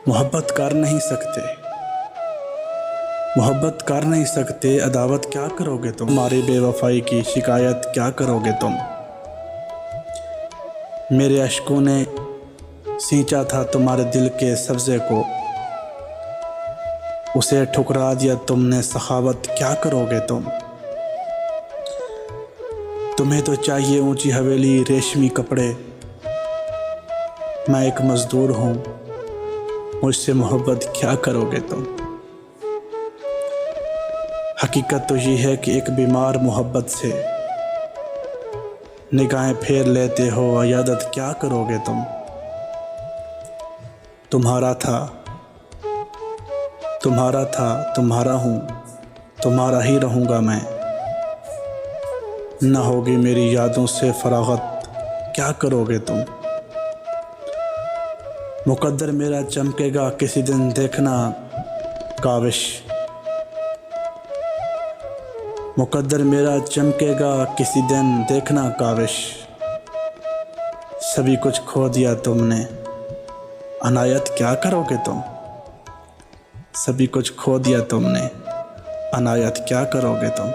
मोहब्बत कर नहीं सकते, मोहब्बत कर नहीं सकते, अदावत क्या करोगे तुम। हमारी बेवफाई की शिकायत क्या करोगे तुम। मेरे अश्कों ने सींचा था तुम्हारे दिल के सब्ज़े को, उसे ठुकरा दिया तुमने, सखावत क्या करोगे तुम। तुम्हें तो चाहिए ऊंची हवेली, रेशमी कपड़े, मैं एक मज़दूर हूँ, मुझसे मोहब्बत क्या करोगे तुम। हकीकत तो ये है कि एक बीमार मोहब्बत से निगाहें फेर लेते हो, अयादत क्या करोगे तुम। तुम्हारा था, तुम्हारा था, तुम्हारा हूँ, तुम्हारा ही रहूँगा मैं। न होगी मेरी यादों से फरागत, क्या करोगे तुम। मुकद्दर मेरा चमकेगा किसी दिन, देखना काविश। मुकद्दर मेरा चमकेगा किसी दिन, देखना काविश। सभी कुछ खो दिया तुमने, अनायत क्या करोगे तुम। सभी कुछ खो दिया तुमने, अनायत क्या करोगे तुम।